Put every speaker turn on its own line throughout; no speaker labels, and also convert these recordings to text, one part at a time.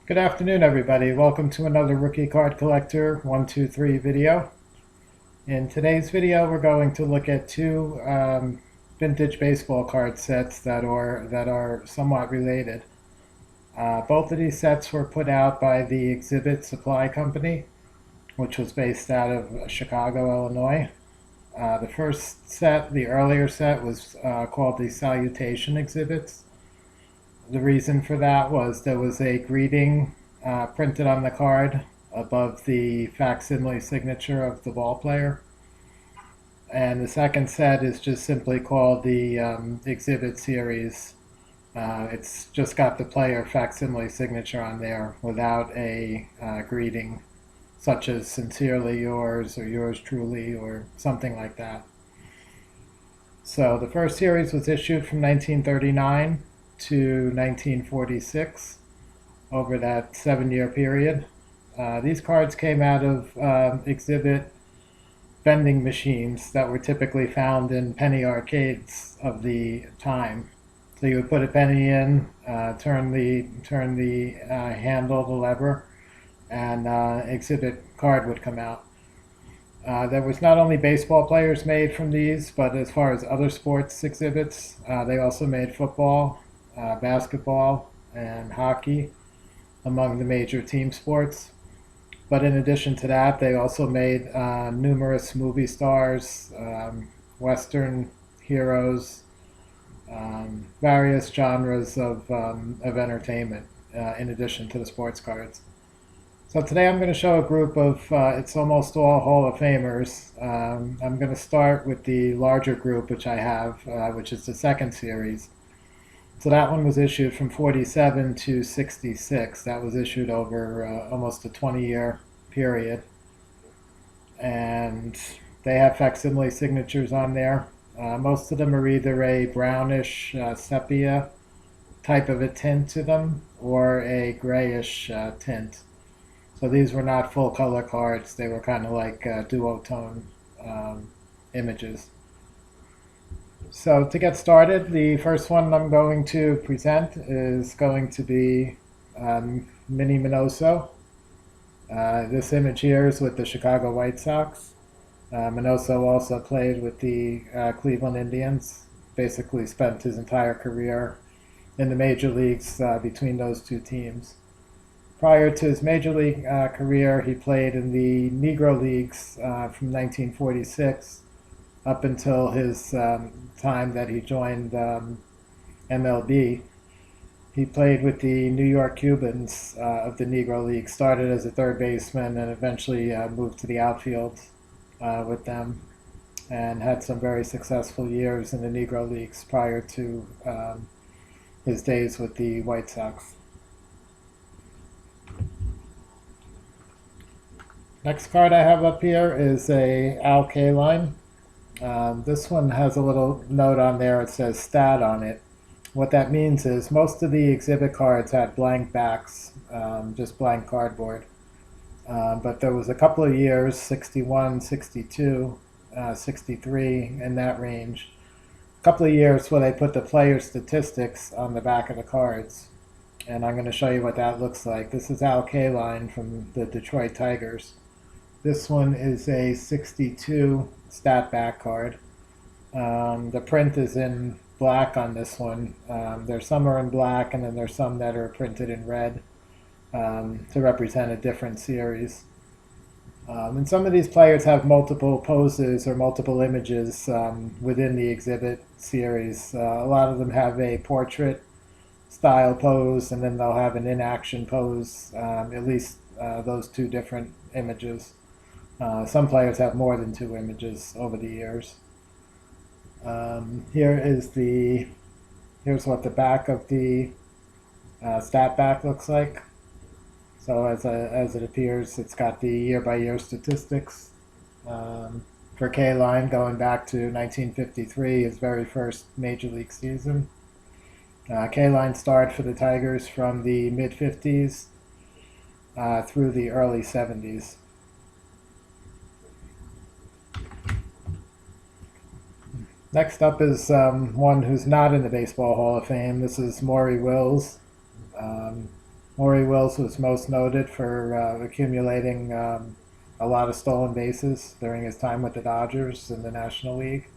Good afternoon, everybody. Welcome to another Rookie Card Collector 123 video. In today's video, we're going to look at two vintage baseball card sets that are somewhat related. Both of these sets were put out by the Exhibit Supply Company, which was based out of Chicago, Illinois. The first set, the earlier set, was called the Salutations Exhibits. The reason for that was there was a greeting printed on the card above the facsimile signature of the ball player. And the second set is just simply called the Exhibit Series. It's just got the player facsimile signature on there without a greeting, such as "Sincerely Yours" or "Yours Truly" or something like that. So the first series was issued from 1939 to 1946, over that 7-year period. These cards came out of exhibit vending machines that were typically found in penny arcades of the time. So you would put a penny in, turn the handle, the lever, and exhibit card would come out. There was not only baseball players made from these, but as far as other sports exhibits, they also made football, basketball, and hockey among the major team sports. But in addition to that, they also made numerous movie stars, Western heroes, various genres of entertainment, in addition to the sports cards. So today I'm going to show a group of, it's almost all Hall of Famers. I'm going to start with the larger group, which I have, which is the second series. So that one was issued from 47 to 66. That was issued over almost a 20-year period. And they have facsimile signatures on there. Most of them are either a brownish sepia type of a tint to them or a grayish tint. So these were not full color cards. They were kind of like duotone images. So to get started, the first one I'm going to present is going to be Minnie Minoso. This image here is with the Chicago White Sox. Minoso also played with the Cleveland Indians, basically spent his entire career in the major leagues between those two teams. Prior to his major league career, he played in the Negro Leagues from 1946 up until his time that he joined MLB. He played with the New York Cubans of the Negro League, started as a third baseman and eventually moved to the outfield with them, and had some very successful years in the Negro Leagues prior to his days with the White Sox. Next card I have up here is a Al Kaline. This one has a little note on there. It says stat on it. What that means is most of the exhibit cards had blank backs, just blank cardboard. But there was a couple of years, 61, 62, 63, in that range. A couple of years where they put the player statistics on the back of the cards. And I'm going to show you what that looks like. This is Al Kaline from the Detroit Tigers. This one is a 62 stat back card. The print is in black on this one. There's some are in black, and then there's some that are printed in red to represent a different series. And some of these players have multiple poses or multiple images within the exhibit series. A lot of them have a portrait style pose, and then they'll have an in-action pose, at least those two different images. Some players have more than two images over the years. Here's what the back of the stat back looks like. So as it appears, it's got the year-by-year statistics for Kaline going back to 1953, his very first major league season. Kaline started for the Tigers from the mid-50s through the early 70s. Next up is one who's not in the Baseball Hall of Fame. This is Maury Wills. Maury Wills was most noted for accumulating a lot of stolen bases during his time with the Dodgers in the National League.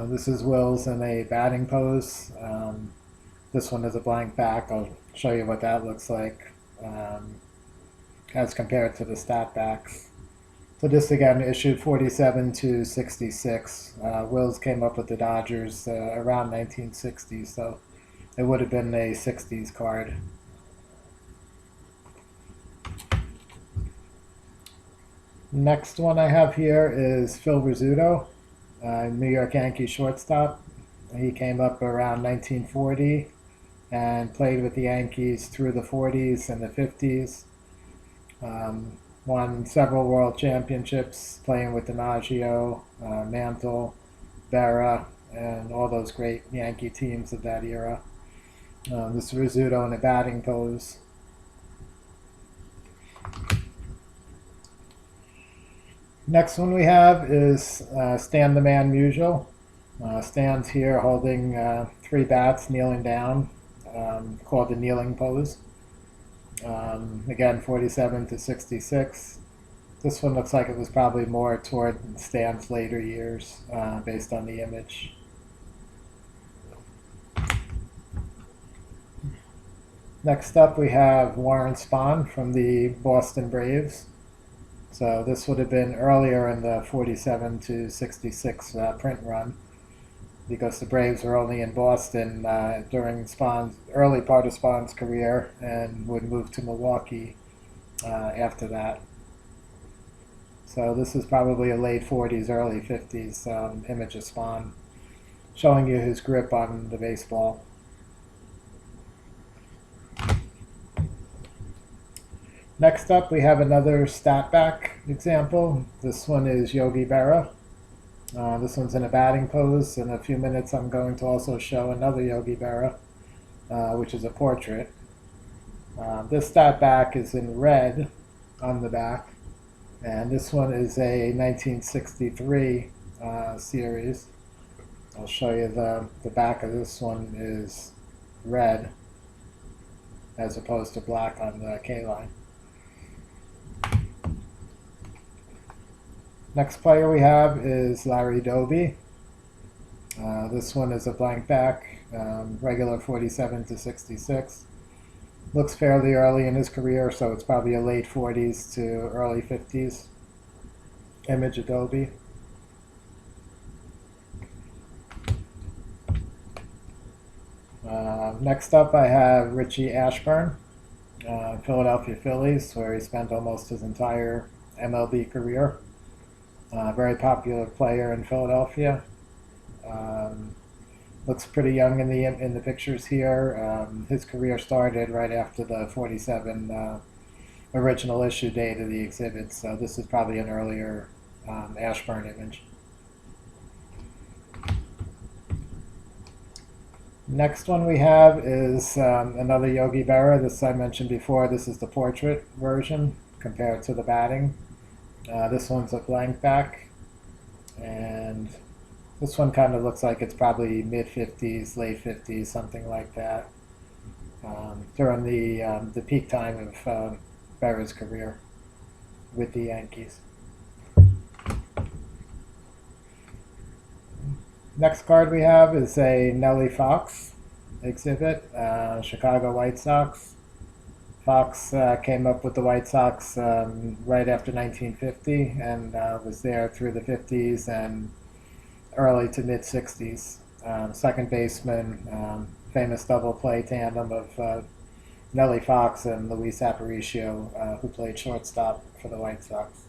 This is Wills in a batting pose. This one is a blank back. I'll show you what that looks like as compared to the stat backs. So this again issued 47 to 66. Wills came up with the Dodgers around 1960, so it would have been a 60s card. Next one I have here is Phil Rizzuto, New York Yankees shortstop. He came up around 1940 and played with the Yankees through the 40s and the 50s. Won several world championships playing with DiMaggio, Mantle, Berra, and all those great Yankee teams of that era. This is Rizzuto in a batting pose. Next one we have is Stan the Man Musial. Stan's here holding 3 bats, kneeling down, called the kneeling pose. Again, 47 to 66. This one looks like it was probably more toward Stan's later years, based on the image. Next up, we have Warren Spahn from the Boston Braves. So this would have been earlier in the 47 to 66 print run, because the Braves were only in Boston during Spahn's early part of Spahn's career and would move to Milwaukee after that. So this is probably a late 40s, early 50s image of Spahn, showing you his grip on the baseball. Next up, we have another stat back example. This one is Yogi Berra. This one's in a batting pose. In a few minutes, I'm going to also show another Yogi Berra, which is a portrait. This stat back is in red on the back, and this one is a 1963 series. I'll show you the back of this one is red as opposed to black on the K-line. Next player we have is Larry Doby. This one is a blank back, regular 47 to 66. Looks fairly early in his career, so it's probably a late 40s to early 50s image of Doby. Next up I have Richie Ashburn, Philadelphia Phillies, where he spent almost his entire MLB career. Very popular player in Philadelphia. Looks pretty young in the pictures here. His career started right after the 47 original issue date of the exhibit, so this is probably an earlier Ashburn image. Next one we have is another Yogi Berra. This I mentioned before. This is the portrait version compared to the batting. This one's a blank back, and this one kind of looks like it's probably mid-50s, late 50s, something like that, during the peak time of Berra's career with the Yankees. Next card we have is a Nellie Fox exhibit, Chicago White Sox. Fox came up with the White Sox right after 1950 and was there through the 50s and early to mid 60s. Second baseman, famous double play tandem of Nellie Fox and Luis Aparicio, who played shortstop for the White Sox.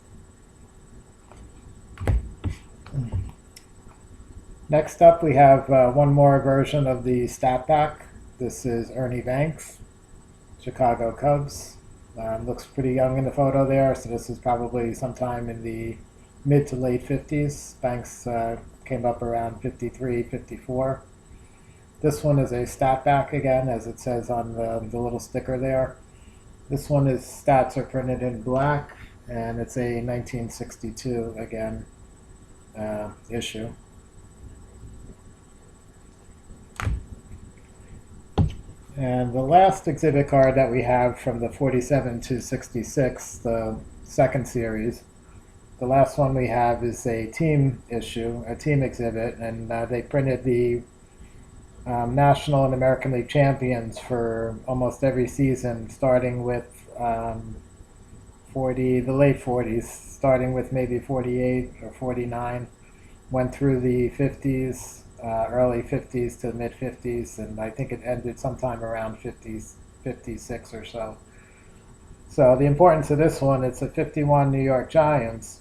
Next up, we have one more version of the stat back. This is Ernie Banks, Chicago Cubs. Looks pretty young in the photo there, so this is probably sometime in the mid to late 50s. Banks came up around 53, 54. This one is a stat back again, as it says on the little sticker there. This one is stats are printed in black, and it's a 1962 again issue. And the last exhibit card that we have from the 47 to 66, the second series, the last one we have is a team issue, a team exhibit, and they printed the National and American League champions for almost every season, starting with the late 40s, starting with maybe 48 or 49, went through the 50s, early 50s to mid 50s, and I think it ended sometime around 50s, 56 or so. So the importance of this one, it's a 51 New York Giants.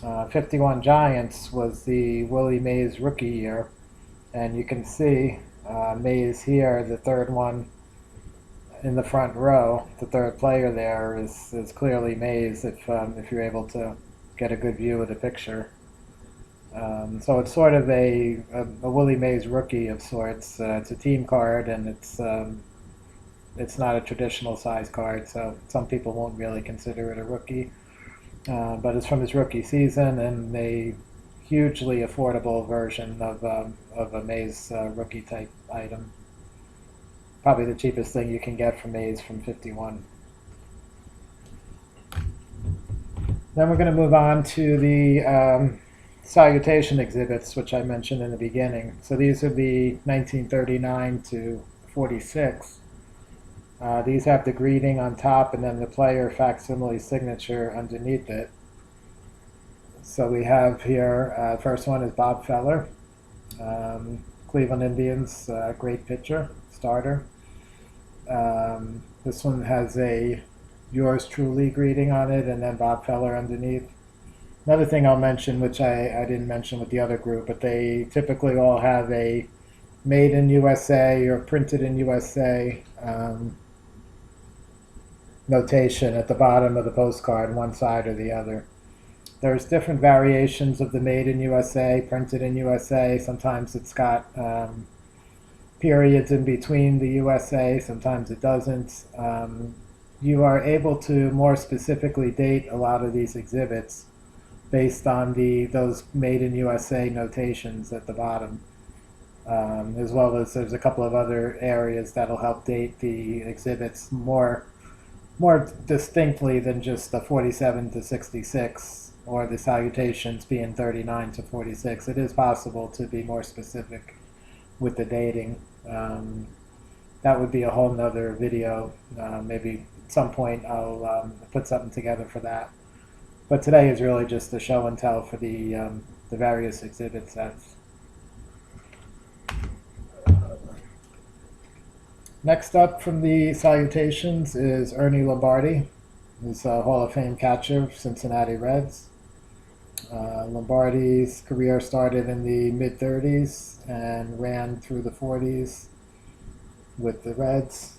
51 Giants was the Willie Mays rookie year, and you can see Mays here, the third one in the front row, the third player there is clearly Mays if you're able to get a good view of the picture. So it's sort of a Willie Mays rookie of sorts. It's a team card, and it's not a traditional size card, so some people won't really consider it a rookie. But it's from his rookie season, and a hugely affordable version of a Mays rookie type item. Probably the cheapest thing you can get from Mays from 51. Then we're going to move on to the Salutation exhibits, which I mentioned in the beginning. So these are the 1939 to 46. These have the greeting on top and then the player facsimile signature underneath it. So we have here, first one is Bob Feller, Cleveland Indians, great pitcher, starter. This one has a yours truly greeting on it and then Bob Feller underneath. Another thing I'll mention, which I didn't mention with the other group, but they typically all have a made in USA or printed in USA notation at the bottom of the postcard, one side or the other. There's different variations of the made in USA, printed in USA. Sometimes it's got periods in between the USA, sometimes it doesn't. You are able to more specifically date a lot of these exhibits based on those made in USA notations at the bottom, as well as there's a couple of other areas that'll help date the exhibits more distinctly than just the 47 to 66 or the salutations being 39 to 46. It is possible to be more specific with the dating. That would be a whole nother video. Maybe at some point I'll put something together for that. But today is really just a show and tell for the various exhibit sets. Next up from the Salutations is Ernie Lombardi, who's a Hall of Fame catcher of Cincinnati Reds. Lombardi's career started in the mid-30s and ran through the 40s with the Reds.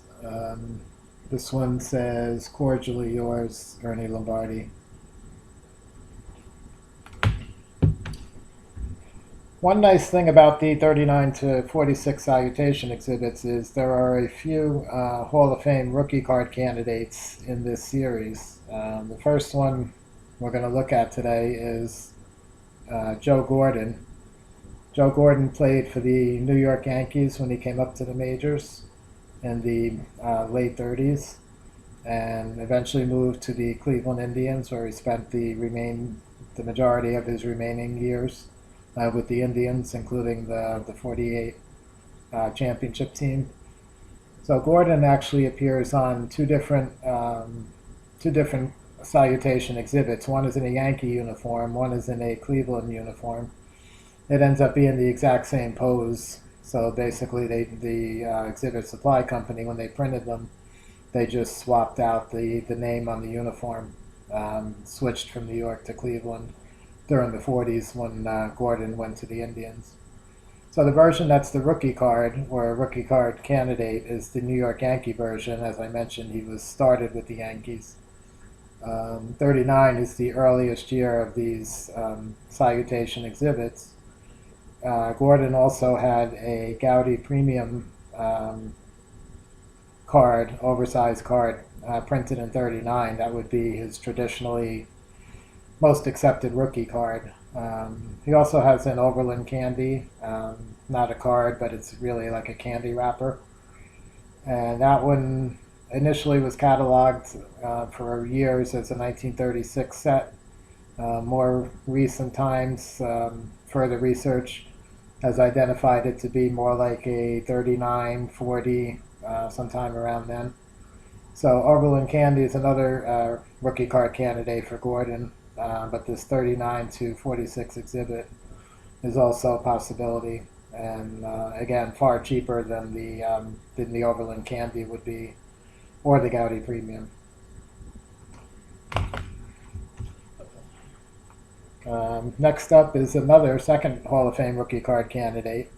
This one says, "Cordially yours, Ernie Lombardi." One nice thing about the 39 to 46 Salutation exhibits is there are a few Hall of Fame rookie card candidates in this series. The first one we're going to look at today is Joe Gordon. Joe Gordon played for the New York Yankees when he came up to the majors in the late 30s and eventually moved to the Cleveland Indians, where he spent the majority of his remaining years with the Indians, including the 48 championship team. So Gordon actually appears on two different Salutation exhibits. One is in a Yankee uniform, one is in a Cleveland uniform. It ends up being the exact same pose. So basically the exhibit supply company, when they printed them, they just swapped out the name on the uniform, switched from New York to Cleveland during the 40s when Gordon went to the Indians. So the version that's the rookie card, or a rookie card candidate, is the New York Yankee version. As I mentioned, he was started with the Yankees. 39 is the earliest year of these Salutation exhibits. Gordon also had a Gaudy Premium card, oversized card, printed in 39. That would be his traditionally most accepted rookie card. He also has an Overland Candy, not a card, but it's really like a candy wrapper. And that one initially was cataloged for years as a 1936 set. More recent times, further research has identified it to be more like a 39, 40, sometime around then. So Overland Candy is another rookie card candidate for Gordon, but this 39 to 46 exhibit is also a possibility, and again, far cheaper than the Overland Candy would be, or the Gaudi Premium. Next up is another second Hall of Fame rookie card candidate.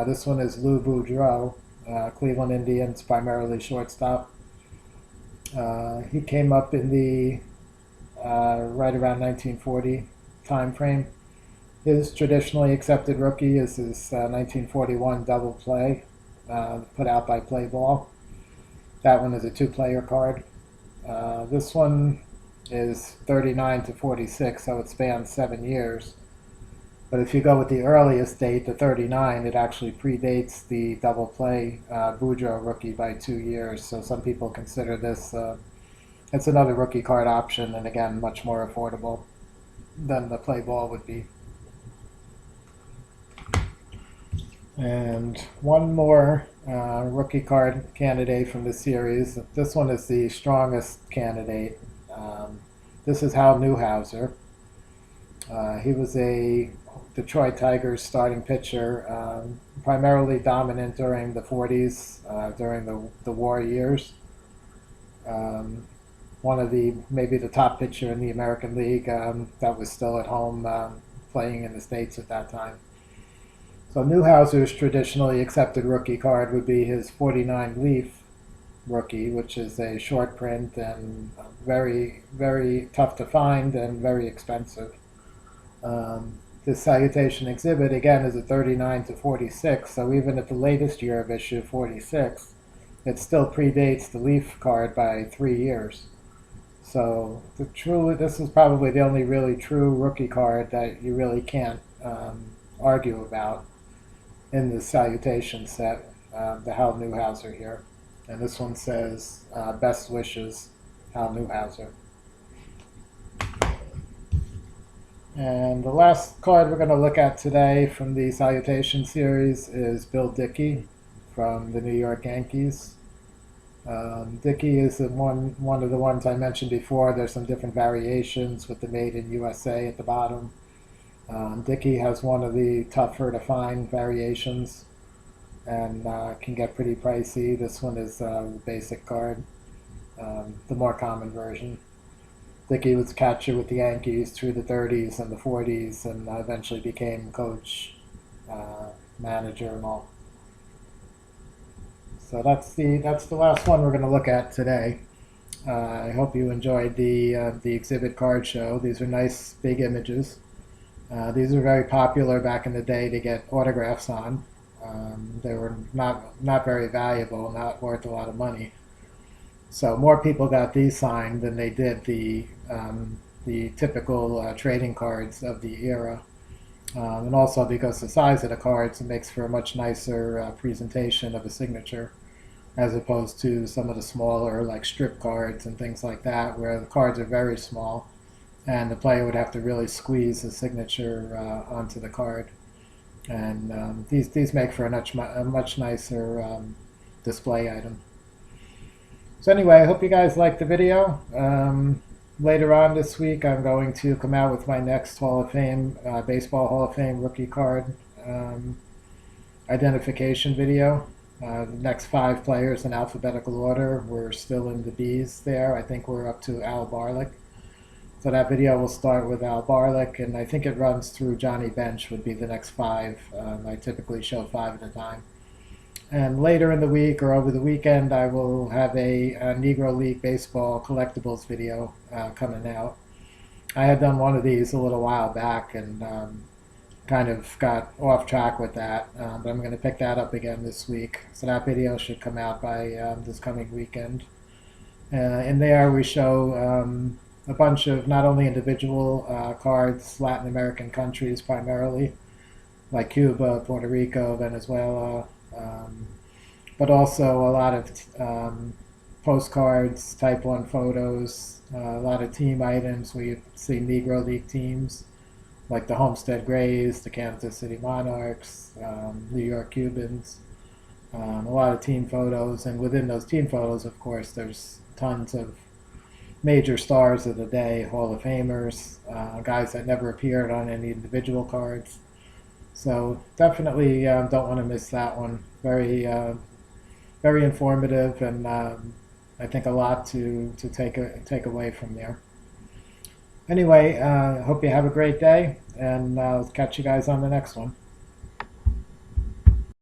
This one is Lou Boudreau, Cleveland Indians, primarily shortstop. He came up in the right around 1940 time frame. His traditionally accepted rookie is his 1941 double play, put out by Play Ball. That one is a two-player card. This one is 39 to 46, so it spans 7 years. But if you go with the earliest date, the 39, it actually predates the double play Boudreau rookie by 2 years. So some people consider this, it's another rookie card option, and again, much more affordable than the Play Ball would be. And one more rookie card candidate from the series. This one is the strongest candidate. This is Hal Newhouser. He was a Detroit Tigers starting pitcher, primarily dominant during the 40's, during the war years. One of maybe the top pitcher in the American League that was still at home playing in the States at that time. So Newhouser's traditionally accepted rookie card would be his 49 Leaf rookie, which is a short print and very, very tough to find and very expensive. This Salutation exhibit, again, is a 39 to 46, so even at the latest year of issue, 46, it still predates the Leaf card by 3 years. So this is probably the only really true rookie card that you really can't argue about in the Salutation set, the Hal Newhouser here. And this one says, best wishes, Hal Newhouser. And the last card we're going to look at today from the Salutation series is Bill Dickey from the New York Yankees. Dickey is one of the ones I mentioned before. There's some different variations with the Made in USA at the bottom. Dickey has one of the tougher to find variations and can get pretty pricey. This one is the basic card, the more common version. Dickey was a catcher with the Yankees through the 30's and the 40's, and eventually became coach, manager, and all. So that's the last one we're going to look at today. I hope you enjoyed the exhibit card show. These are nice big images. These were very popular back in the day to get autographs on. They were not very valuable, not worth a lot of money. So more people got these signed than they did the typical trading cards of the era. And also because the size of the cards, it makes for a much nicer presentation of a signature, as opposed to some of the smaller like strip cards and things like that, where the cards are very small and the player would have to really squeeze the signature onto the card. And these make for a much nicer display item. So anyway, I hope you guys liked the video. Later on this week, I'm going to come out with my next Hall of Fame, Baseball Hall of Fame rookie card identification video. The next 5 players in alphabetical order. We're still in the B's there. I think we're up to Al Barlick. So that video will start with Al Barlick, and I think it runs through Johnny Bench would be the next 5. I typically show 5 at a time. And later in the week or over the weekend, I will have a Negro League Baseball collectibles video coming out. I had done one of these a little while back and kind of got off track with that, but I'm going to pick that up again this week. So that video should come out by this coming weekend. In there we show a bunch of not only individual cards, Latin American countries primarily, like Cuba, Puerto Rico, Venezuela, but also a lot of postcards, Type 1 photos, a lot of team items where you see Negro League teams like the Homestead Grays, the Kansas City Monarchs, New York Cubans, a lot of team photos. And within those team photos, of course, there's tons of major stars of the day, Hall of Famers, guys that never appeared on any individual cards. So definitely don't want to miss that one. Very informative, and I think a lot to take away from there. Anyway, hope you have a great day, and I'll catch you guys on the next one.